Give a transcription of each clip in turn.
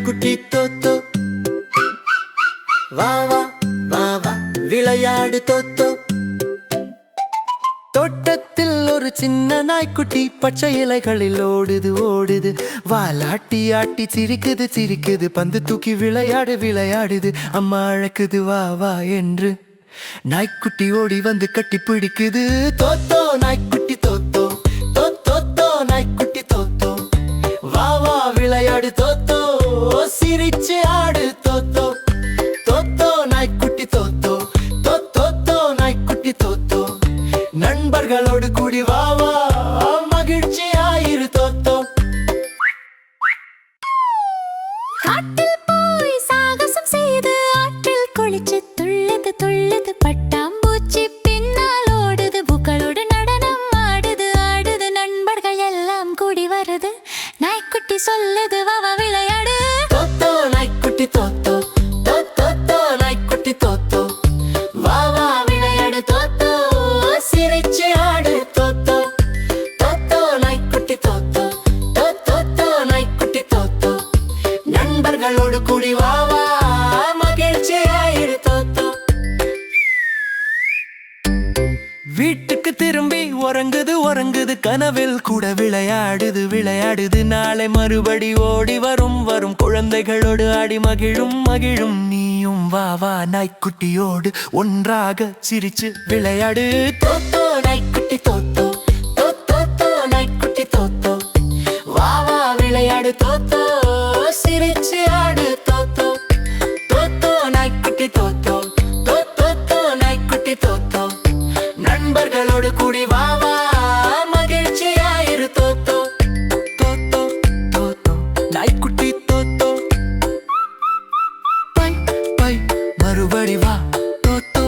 நாய்க்குட்டி தோத்தோ வா வா வா வா விளையாடு தோத்தோ. தோட்டத்தில் ஒரு சின்ன நாய்க்குட்டி பச்சை இலைகளில் ஓடுது ஓடுது. வாலாட்டி ஆட்டி சிரிக்குது சிரிக்குது. பந்து தூக்கி விளையாடு விளையாடுது. அம்மா அழைக்குது வா வா என்று. நாய்க்குட்டி ஓடி வந்து கட்டி பிடிக்குது. தோத்தோ நாய்க்குட்டி தோத்தோ தோத்தோ நாய்க்குட்டி தோத்தோ. வா வா விளையாடு தோத்தோ. சிரிச்சு ஆடு தோத்தோ. தோத்தோ நாய்க்குட்டி தோத்தோ தோத்தோ நாய்க்குட்டி தோத்தோ. நண்பர்களோடு கூடி வா வா மகிழ்ச்சி ஆயிரு தோத்தோ. காட்டில் போய் சாகசம் செய்து ஆற்றில் குளிச்சு துள்ளது துள்ளது. பட்டாம்பூச்சி பின்னால் ஓடுது. பூக்களோடு நடனம் ஆடுது ஆடுது. நண்பர்கள் எல்லாம் கூடி வருது. நாய்க்குட்டி சொல்லுது வா வா விளையாடு. தோத்தோ நாய்க்குட்டி தோத்தோ தோத்தோ நாய்க்குட்டி தோத்தோ. வா வா விளையாடு தோத்தோ. சிரிச்சு ஆடு தோத்தோ. தோத்தோ நாய்க்குட்டி தோத்தோ தோத்தோ நாய்க்குட்டி தோத்தோ. நண்பர்களோடு கூடி வா வா மகிழ்ச்சி ஆயிரு தோத்தோ. வீட்டுக்கு திரும்பி உறங்குது உறங்குது. கனவில் கூட விளையாடுது விளையாடுது. நாளை மறுபடி ஓடி வரும் வரும். குழந்தைகளோடு ஆடி மகிழும் மகிழும். நீயும் வா வா நாய்க்குட்டியோடு ஒன்றாக சிரிச்சு விளையாடு. தோத்தோ நாய்க்குட்டி தோத்தோ தோத்தோ நாய்க்குட்டி தோத்தோ. வா வா விளையாடு தோத்தோ. சிரிச்சு ஆடு தோத்தோ. தோத்தோ நாய்க்குட்டி தோத்தோ தோத்தோ நாய்க்குட்டி தோத்தோ. நண்பர்களோடு கூடி வா வா மகிழ்ச்சி ஆயிரு தோத்தோ. தோத்தோ தோத்தோ நாய்க்குட்டி தோத்தோ. பை பை மறுபடி வா தோத்தோ.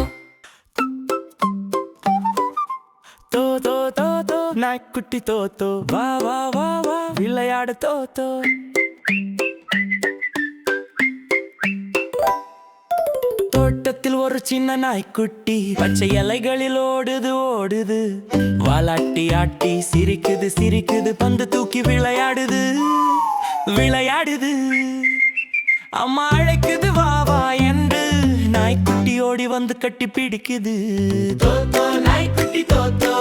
தோத்தோ தோத்தோ நாய்க்குட்டி தோத்தோ. வா வா வா வா விளையாடு தோத்தோ. தோட்டத்தில் ஒரு சின்ன நாய்க்குட்டி பச்சை இலைகளில் ஓடுது ஓடுது. வாலாட்டி ஆட்டி சிரிக்குது சிரிக்குது. பந்து தூக்கி விளையாடுது விளையாடுது. அம்மா அழைக்குது வா வா என்று. நாய்க்குட்டி ஓடி வந்து கட்டி பிடிக்குது. தோத்தோ நாய்க்குட்டி தோத்தோ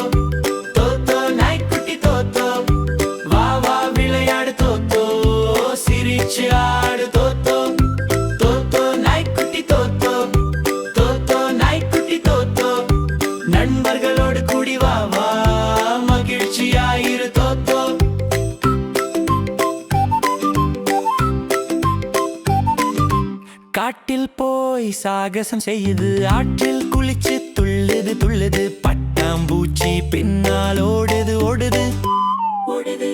தோத்தோ நாய்க்குட்டி தோத்தோ. வா வா விளையாடு தோத்தோ. சிரிச்சு ஆடு தோத்தோ. தோத்தோ நாய்க்குட்டி தோத்தோ தோத்தோ நாய்க்குட்டி தோத்தோ. நண்பர்களோடு கூடி வா வா மகிழ்ச்சி ஆயிரு தோத்தோ. காட்டில் போய் சாகசம் செய்யுது. ஆற்றில் குளிச்சு துள்ளுது துள்ளுது. பட்டாம்பூச்சி பின்னால் ஓடுது ஓடுது ஓடுது.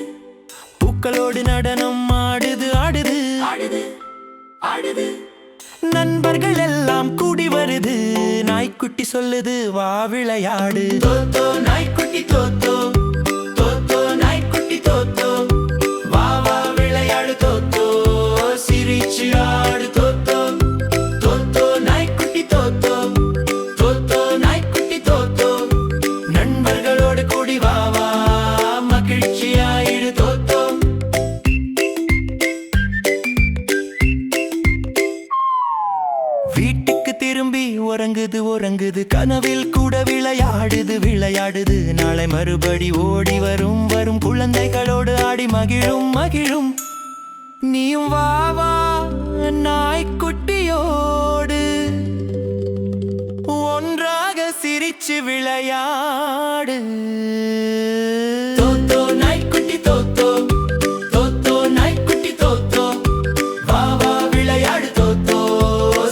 பூக்களோடு நடனம் ஆடுது ஆடுது ஆடுது ஆடுது. நண்பர்கள் எல்லாம் கூடி வருது. நாய்க்குட்டி சொல்லுது வா விளையாடு. தோத்தோ நாய்க்குட்டி தோத்தோ தோத்தோ நாய்க்குட்டி தோத்தோ. வா வா விளையாடு தோத்தோ. சிரிச்சு ஆடு தோத்தோ. தோத்தோ நாய்க்குட்டி தோத்தோ தோத்தோ நாய்க்குட்டி தோத்தோ. நண்பர்களோடு கூடி வா வா மகிழ்ச்சி ஆயிடு தோத்தோ. வீட்டுக்கு திரும்பி உறங்குது உறங்குது. கனவில் கூட விளையாடுது விளையாடுது. நாளை மறுபடி ஓடி வரும் வரும். குழந்தைகளோடு ஆடி மகிழும் மகிழும். நீயும் வா வா நாய்க்குட்டியோடு ஒன்றாக சிரிச்சு விளையாடு. தோத்தோ நாய்க்குட்டி தோத்தோ தோத்தோ நாய்க்குட்டி தோத்தோ. வா வா விளையாடு தோத்தோ.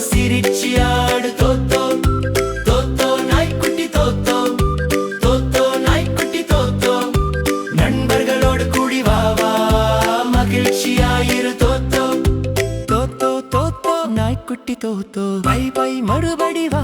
சிரிச்சு ஆடு தோத்தோ. தோத்தோ நாய்க்குட்டி தோத்தோ தோத்தோ நாய்க்குட்டி தோத்தோ. நண்பர்களோடு கூடி வா வா மகிழ்ச்சி ஆயிரு தோத்தோ. தோத்தோ தோத்தோ நாய்க்குட்டி தோத்தோ. பை பை மறுபடி வா.